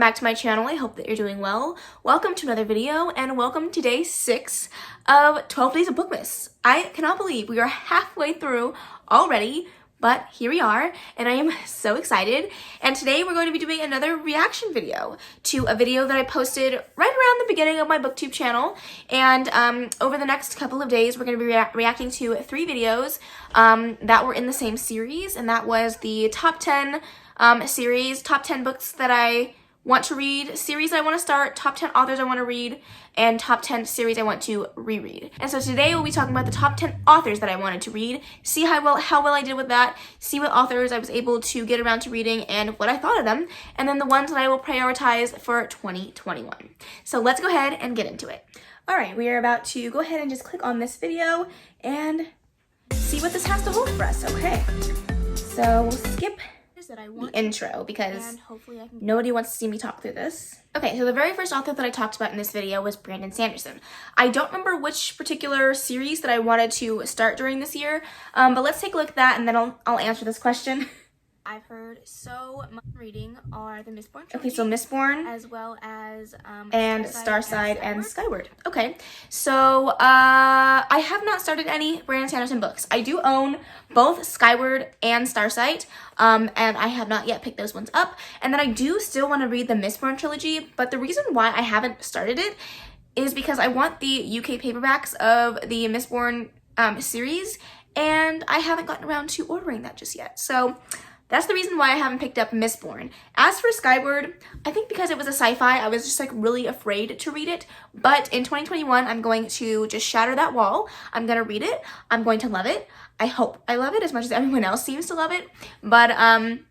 back to my channel. I hope that you're doing well. Welcome to another video and welcome to day 6 of 12 Days of Bookmas. I cannot believe we are halfway through already, but here we are and I am so excited. And today we're going to be doing another reaction video to a video that I posted right around the beginning of my booktube channel. And over the next couple of days we're going to be reacting to 3 videos that were in the same series, and that was the top 10 series, top 10 books that I want to read, series I want to start, top 10 authors I want to read, and top 10 series I want to reread. And so today we'll be talking about the top 10 authors that I wanted to read, see how well I did with that, see what authors I was able to get around to reading and what I thought of them, and then the ones that I will prioritize for 2021. So let's go ahead and get into it. Alright, we are about to go ahead and just click on this video and see what this has to hold for us. Okay, so we'll skip that I want the intro because nobody wants to see me talk through this. Okay, so the very first author that I talked about in this video was Brandon Sanderson. I don't remember which particular series that I wanted to start during this year, but let's take a look at that and then I'll answer this question. I've heard so much reading are the Mistborn trilogy. Okay, so Mistborn, as well as and Starside and Skyward. Okay, so I have not started any Brandon Sanderson books. I do own both Skyward and Starsight, and I have not yet picked those ones up. And then I do still want to read the Mistborn trilogy, but the reason why I haven't started it is because I want the UK paperbacks of the Mistborn series, and I haven't gotten around to ordering that just yet. So that's the reason why I haven't picked up Mistborn. As for Skyward, I think because it was a sci-fi, I was just like really afraid to read it. But in 2021, I'm going to just shatter that wall. I'm going to read it. I'm going to love it. I hope I love it as much as everyone else seems to love it. But I'm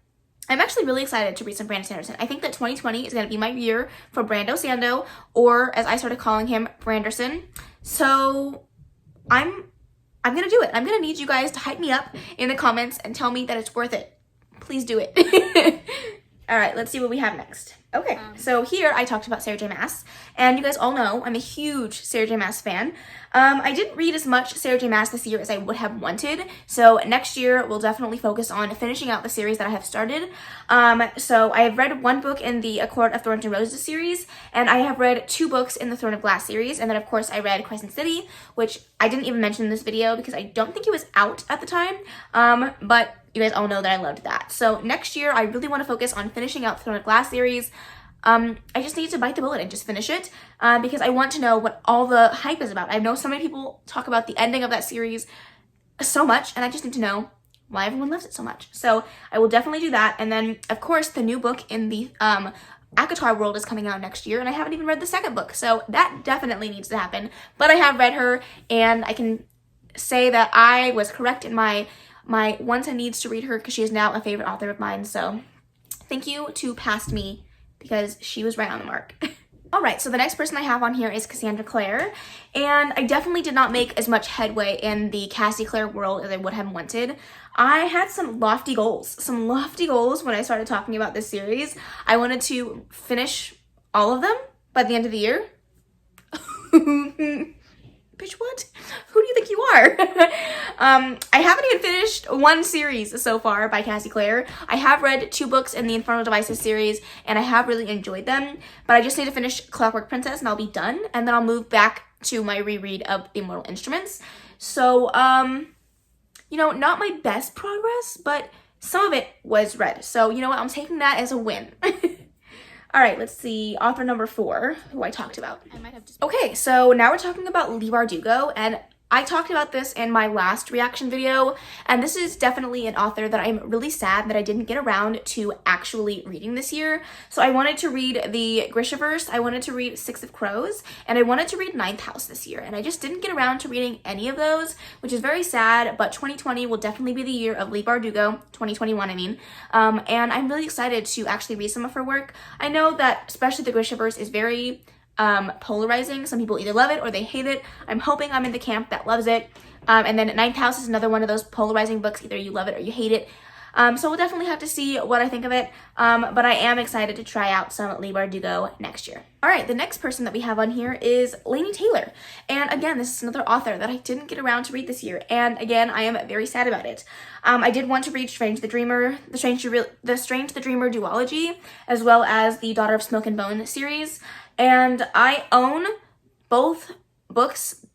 actually really excited to read some Brandon Sanderson. I think that 2020 is going to be my year for Brando Sando, or as I started calling him, Branderson. So I'm going to do it. I'm going to need you guys to hype me up in the comments and tell me that it's worth it. Please do it. All right, let's see what we have next. Okay, so here I talked about J Maas, and you guys all know I'm a huge J Maas fan. I didn't read as much J Maas this year as I would have wanted, so next year we'll definitely focus on finishing out the series that I have started. So I have read 1 book in the A Court of Thorns and Roses series, and I have read 2 books in the Throne of Glass series, and then of course I read Crescent City, which I didn't even mention in this video because I don't think it was out at the time, but you guys all know that I loved that. So next year, I really want to focus on finishing out the Throne of Glass series. I just need to bite the bullet and just finish it because I want to know what all the hype is about. I know so many people talk about the ending of that series so much, and I just need to know why everyone loves it so much. So I will definitely do that. And then, of course, the new book in the ACOTAR world is coming out next year, and I haven't even read the second book. So that definitely needs to happen. But I have read her, and I can say that I was correct in my wants and needs to read her because she is now a favorite author of mine. So thank you to past me because she was right on the mark. Alright, so the next person I have on here is Cassandra Clare, and I definitely did not make as much headway in the Cassie Clare world as I would have wanted. I had some lofty goals when I started talking about this series. I wanted to finish all of them by the end of the year. Bitch, what? Who do you think you are? I haven't even finished 1 series so far by Cassie Clare. I have read 2 books in the Infernal Devices series, and I have really enjoyed them, but I just need to finish Clockwork Princess, and I'll be done, and then I'll move back to my reread of Immortal Instruments. So, you know, not my best progress, but some of it was read. So, you know what? I'm taking that as a win. All right, let's see, author number 4, who I talked about. Okay, so now we're talking about Leigh Bardugo, and I talked about this in my last reaction video, and this is definitely an author that I'm really sad that I didn't get around to actually reading this year. So I wanted to read the Grishaverse, I wanted to read Six of Crows, and I wanted to read Ninth House this year, and I just didn't get around to reading any of those, which is very sad, but 2020 will definitely be the year of Leigh Bardugo, 2021 I mean, and I'm really excited to actually read some of her work. I know that especially the Grishaverse is very polarizing. Some people either love it or they hate it. I'm hoping I'm in the camp that loves it. And then Ninth House is another one of those polarizing books. Either you love it or you hate it. So we'll definitely have to see what I think of it, but I am excited to try out some Leigh Bardugo next year. All right, the next person that we have on here is Laini Taylor. And again, this is another author that I didn't get around to read this year. And again, I am very sad about it. I did want to read Strange the Dreamer, the Strange the Dreamer duology, as well as the Daughter of Smoke and Bone series. And I own both books,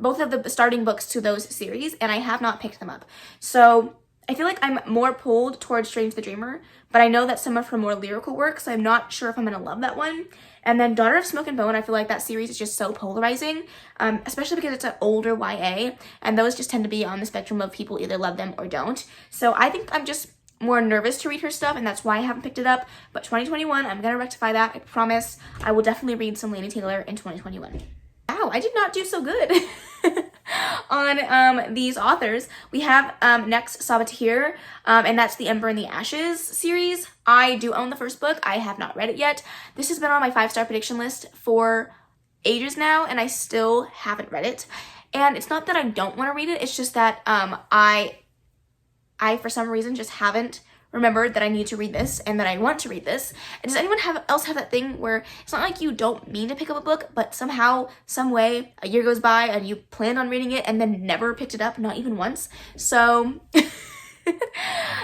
both of the starting books to those series, and I have not picked them up. So I feel like I'm more pulled towards Strange the Dreamer, but I know that some of her more lyrical work, so I'm not sure if I'm going to love that one. And then Daughter of Smoke and Bone, I feel like that series is just so polarizing, especially because it's an older YA, and those just tend to be on the spectrum of people either love them or don't. So I think I'm just more nervous to read her stuff, and that's why I haven't picked it up. But 2021, I'm going to rectify that. I promise. I will definitely read some Laini Taylor in 2021. Wow, I did not do so good on these authors. We have next Sabatir, and that's the Ember and the Ashes series. I do own the first book. I have not read it yet. This has been on my 5-star prediction list for ages now, and I still haven't read it. And it's not that I don't want to read it. It's just that I for some reason just haven't remembered that I need to read this and that I want to read this. And does anyone else have that thing where it's not like you don't mean to pick up a book, but somehow, some way, a year goes by and you planned on reading it and then never picked it up, not even once? So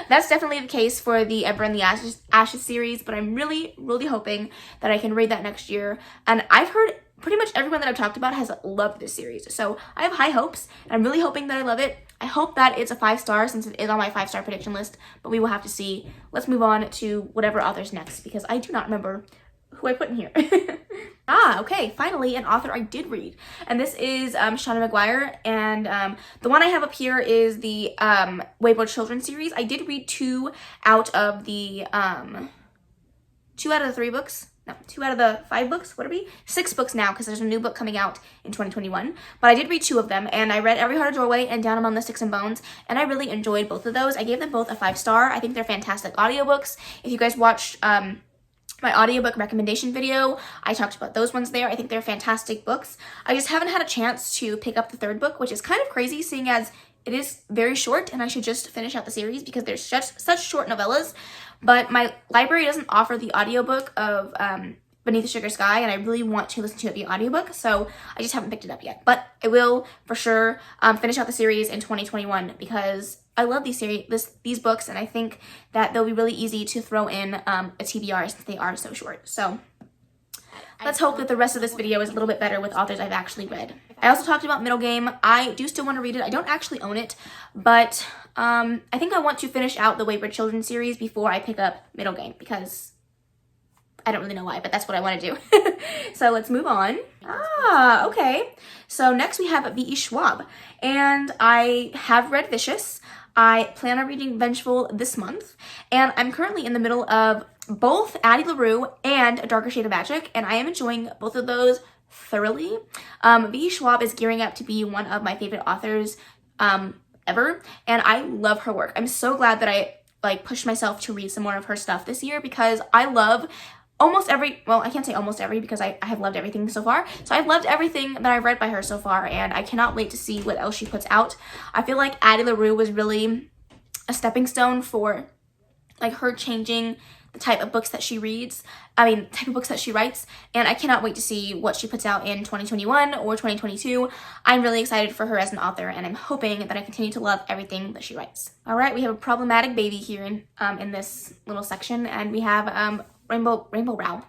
that's definitely the case for the Ember and the Ashes series, but I'm really, really hoping that I can read that next year. And I've heard pretty much everyone that I've talked about has loved this series, so I have high hopes, and I'm really hoping that I love it. I hope that it's a 5-star since it is on my 5-star prediction list, but we will have to see. Let's move on to whatever author's next, because I do not remember who I put in here. Okay, finally an author I did read, and this is Shawna Mcguire, and the one I have up here is the Wayward Children series. I did read 2 out of the 2 out of the 3 books. No, 2 out of the 5 books, what are we? 6 books now, because there's a new book coming out in 2021. But I did read 2 of them, and I read Every Heart a Doorway and Down Among the Sticks and Bones, and I really enjoyed both of those. I gave them both a 5-star. I think they're fantastic audiobooks. If you guys watched my audiobook recommendation video, I talked about those ones there. I think they're fantastic books. I just haven't had a chance to pick up the 3rd book, which is kind of crazy, seeing as it is very short, and I should just finish out the series because there's such short novellas. But my library doesn't offer the audiobook of Beneath the Sugar Sky, and I really want to listen to it via audiobook, so I just haven't picked it up yet. But I will, for sure, finish out the series in 2021 because I love these books, and I think that they'll be really easy to throw in a TBR since they are so short. So let's hope that the rest of this video is a little bit better with authors I've actually read. I also talked about Middle Game. I do still want to read it. I don't actually own it, but I think I want to finish out the Wayward Children series before I pick up Middle Game because I don't really know why, but that's what I want to do. So let's move on. Okay. So next we have V.E. Schwab, and I have read Vicious. I plan on reading Vengeful this month, and I'm currently in the middle of both Addie LaRue and A Darker Shade of Magic, and I am enjoying both of those thoroughly. V.E. Schwab is gearing up to be one of my favorite authors ever, and I love her work. I'm so glad that I pushed myself to read some more of her stuff this year because I love almost every, well, I can't say almost every because I have loved everything so far. So I've loved everything that I've read by her so far, and I cannot wait to see what else she puts out. I feel like Addie LaRue was really a stepping stone for her changing the type of books that she type of books that she writes, and I cannot wait to see what she puts out in 2021 or 2022. I'm really excited for her as an author, and I'm hoping that I continue to love everything that she writes. All right, we have a problematic baby here in this little section, and we have Rainbow Row.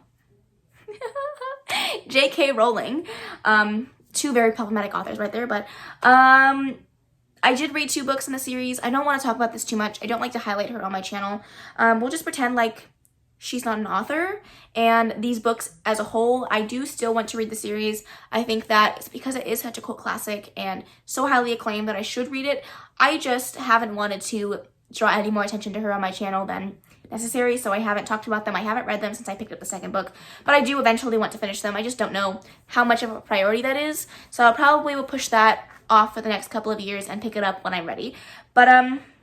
J.K. Rowling. 2 very problematic authors right there, but I did read 2 books in the series. I don't want to talk about this too much. I don't like to highlight her on my channel. We'll just pretend like she's not an author, and these books as a whole, I do still want to read the series. I think that it's because it is such a cult classic and so highly acclaimed that I should read it. I just haven't wanted to draw any more attention to her on my channel than necessary, so I haven't talked about them. I haven't read them since I picked up the 2nd book, but I do eventually want to finish them. I just don't know how much of a priority that is, so I probably will push that off for the next couple of years and pick it up when I'm ready. But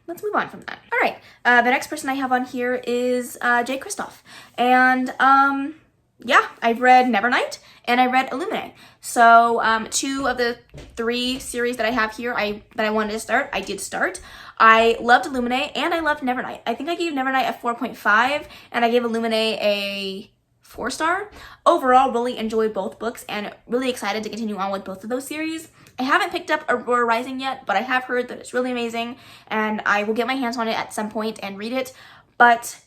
let's move on from that. All right, the next person I have on here is Jay Kristoff, and yeah, I've read Nevernight and I read Illuminae. So 2 of the 3 series that I have here that I wanted to start, I did start. I loved Illuminae and I loved Nevernight. I think I gave Nevernight a 4.5 and I gave Illuminae a 4-star. Overall, really enjoyed both books and really excited to continue on with both of those series. I haven't picked up Aurora Rising yet, but I have heard that it's really amazing and I will get my hands on it at some point and read it. But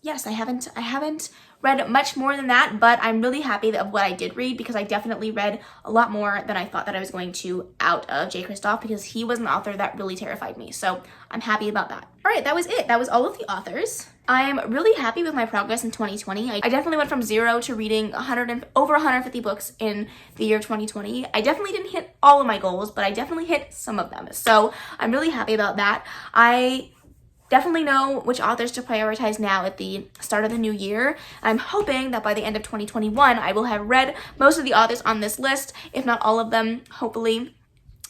yes, I haven't read much more than that, but I'm really happy of what I did read because I definitely read a lot more than I thought that I was going to out of J. Kristoff because he was an author that really terrified me. So I'm happy about that. All right, that was it. That was all of the authors. I'm really happy with my progress in 2020. I definitely went from 0 to reading over 150 books in the year 2020. I definitely didn't hit all of my goals, but I definitely hit some of them. So I'm really happy about that. I definitely know which authors to prioritize now at the start of the new year. I'm hoping that by the end of 2021, I will have read most of the authors on this list, if not all of them, hopefully.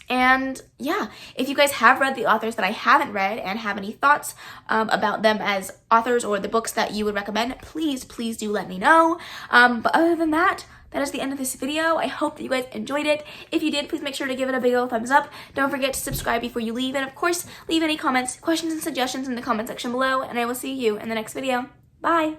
And yeah, if you guys have read the authors that I haven't read and have any thoughts about them as authors or the books that you would recommend, please do let me know. But other than that, that is the end of this video. I hope that you guys enjoyed it. If you did, please make sure to give it a big old thumbs up. Don't forget to subscribe before you leave. And of course, leave any comments, questions, and suggestions in the comment section below. And I will see you in the next video. Bye!